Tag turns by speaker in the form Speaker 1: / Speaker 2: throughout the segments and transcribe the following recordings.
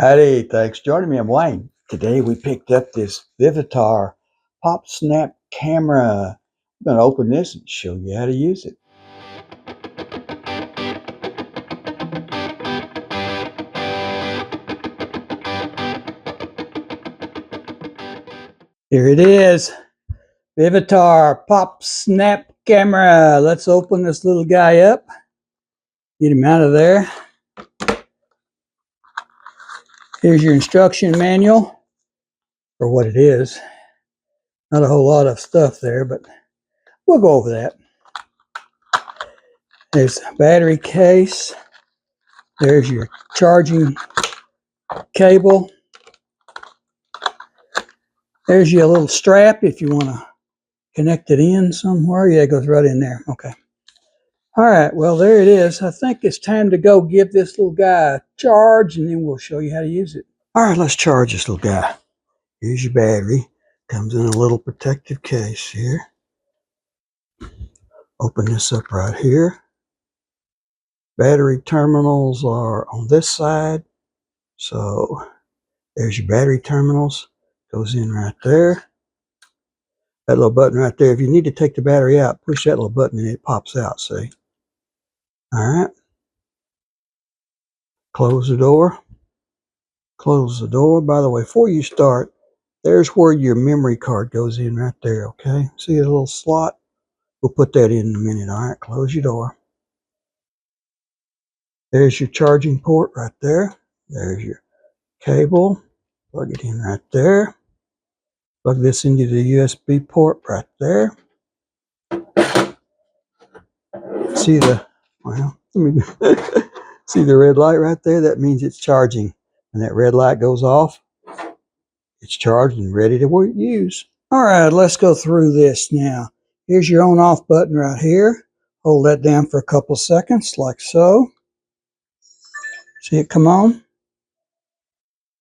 Speaker 1: Howdy, thanks for joining me. I'm Wayne. Today we picked up this Vivitar Popsnap camera. I'm going to open this and show you how to use it. Here it is, Vivitar Popsnap camera. Let's open this little guy up. Get him out of there. Here's your instruction manual for what it is. Not a whole lot of stuff there, but we'll go over that. There's a battery case. There's your charging cable. There's your little strap if you want to connect it in somewhere. Yeah, it goes right in there. Okay. All right, well, there it is. I think it's time to go give this little guy a charge, and then we'll show you how to use it. All right, let's charge this little guy. Here's your battery. Comes in a little protective case here. Open this up right here. Battery terminals are on this side. So there's your battery terminals. Goes in right there. That little button right there. If you need to take the battery out, push that little button and it pops out, see? All right. Close the door. Close the door. By the way, before you start, there's where your memory card goes in right there, okay? See a little slot? We'll put that in a minute, all right? Close your door. There's your charging port right there. There's your cable. Plug it in right there. Plug this into the USB port right there. See the, well, see the red light right there? That means it's charging. When that red light goes off, it's charged and ready to use. All right, let's go through this now. Here's your on-off button right here. Hold that down for a couple seconds, like so. See it come on?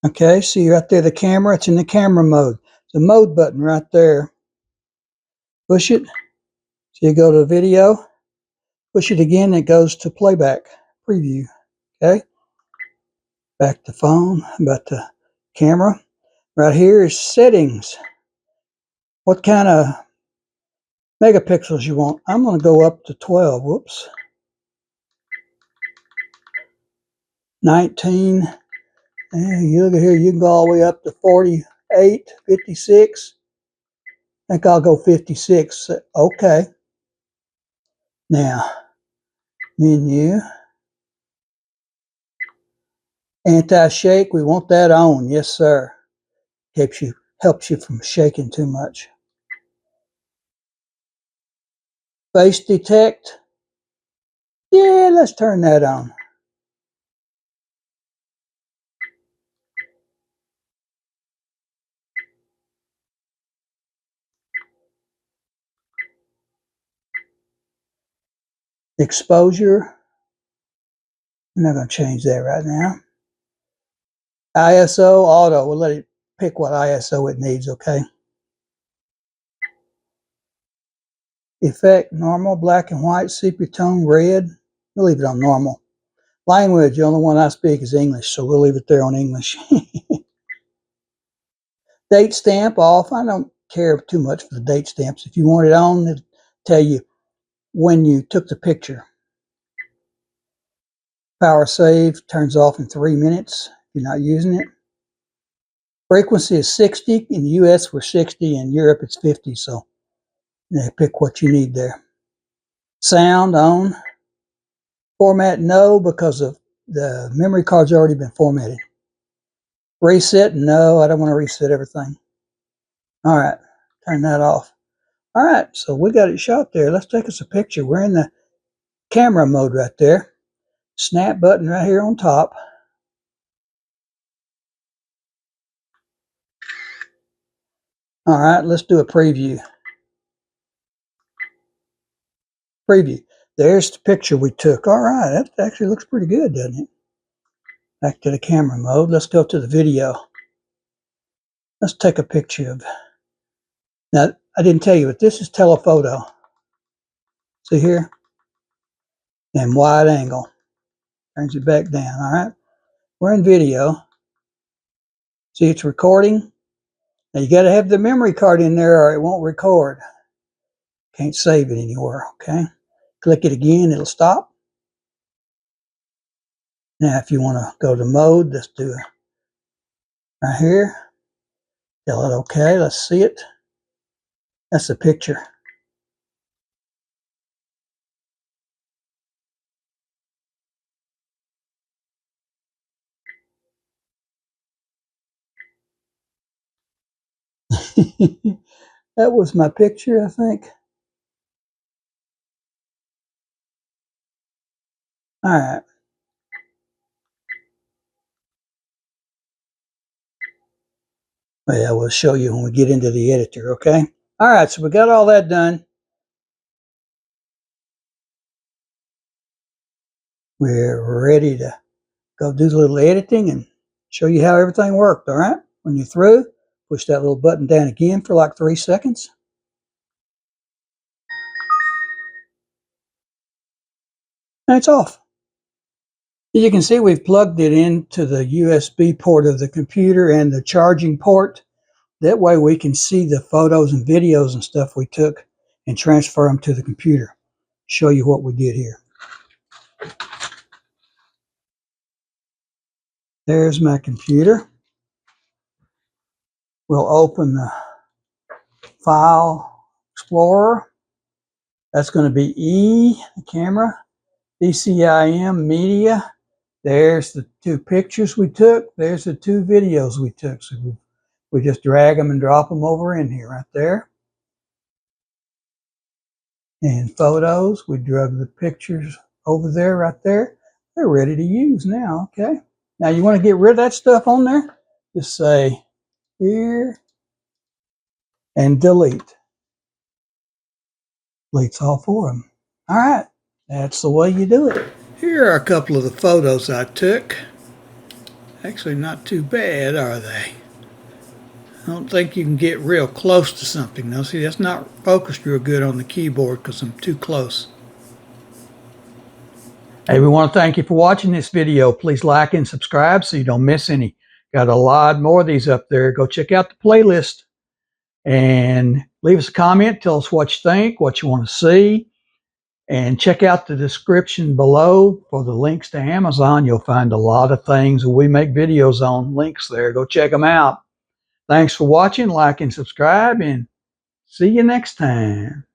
Speaker 1: Okay, see right there the camera? It's in the camera mode. The mode button right there. Push it. So you go to video. Push it again, it goes to playback, preview. Okay? Back to phone, back to camera. Right here is settings. What kind of megapixels you want? I'm going to go up to 12. Whoops. 19. And you look at here, you can go all the way up to 48, 56. I think I'll go 56. Okay. Now, menu. Anti-shake, we want that on. Yes, sir. Helps you from shaking too much. Face detect. Yeah, let's turn that on. Exposure. I'm not going to change that right now. ISO auto. We'll let it pick what ISO it needs, okay? Effect, normal, black and white, sepia tone, red. We'll leave it on normal. Language, the only one I speak is English, so we'll leave it there on English. Date stamp off. I don't care too much for the date stamps. If you want it on, it'll tell you when you took the picture. Power save turns off in 3 minutes if you're not using it. Frequency is 60. In the US, we're 60. In Europe, it's 50. So pick what you need there. Sound on. Format no, because of the memory card's already been formatted. Reset, no, I don't want to reset everything. All right, turn that off. All right, so we got it shot there. Let's take us a picture. We're in the camera mode right there. Snap button right here on top. All right, let's do a preview. Preview. There's the picture we took. All right, that actually looks pretty good, doesn't it? Back to the camera mode. Let's go to the video. Let's take a picture of. Now, I didn't tell you, but this is telephoto. See here? And wide angle. Turns it back down, all right? We're in video. See, it's recording. Now you got to have the memory card in there or it won't record. Can't save it anywhere, okay? Click it again, it'll stop. Now if you want to go to mode, let's do it right here. Tell it okay, let's see it. That's the picture. That was my picture, I think. All right. Well, we'll show you when we get into the editor, okay? All right, so we got all that done. We're ready to go do the little editing and show you how everything worked, all right? When you're through, push that little button down again for like 3 seconds. And it's off. As you can see, we've plugged it into the USB port of the computer and the charging port. That way we can see the photos and videos and stuff we took and transfer them to the computer. Show you what we did here. There's my computer. We'll open the File Explorer. That's going to be E, the camera, DCIM, media. There's the 2 pictures we took. There's the 2 videos we took. So we just drag them and drop them over in here right there. And photos, we drug the pictures over there, right there. They're ready to use now, okay? Now you want to get rid of that stuff on there? Just say here and delete. Deletes all 4 of them. All right, that's the way you do it. Here are a couple of the photos I took. Actually not too bad, are they? I don't think you can get real close to something. Now see, that's not focused real good on the keyboard because I'm too close. Hey, we want to thank you for watching this video. Please like and subscribe so you don't miss any. Got a lot more of these up there. Go check out the playlist and leave us a comment. Tell us what you think, what you want to see. And check out the description below for the links to Amazon. You'll find a lot of things that we make videos on. Links there. Go check them out. Thanks for watching. Like and subscribe. And see you next time.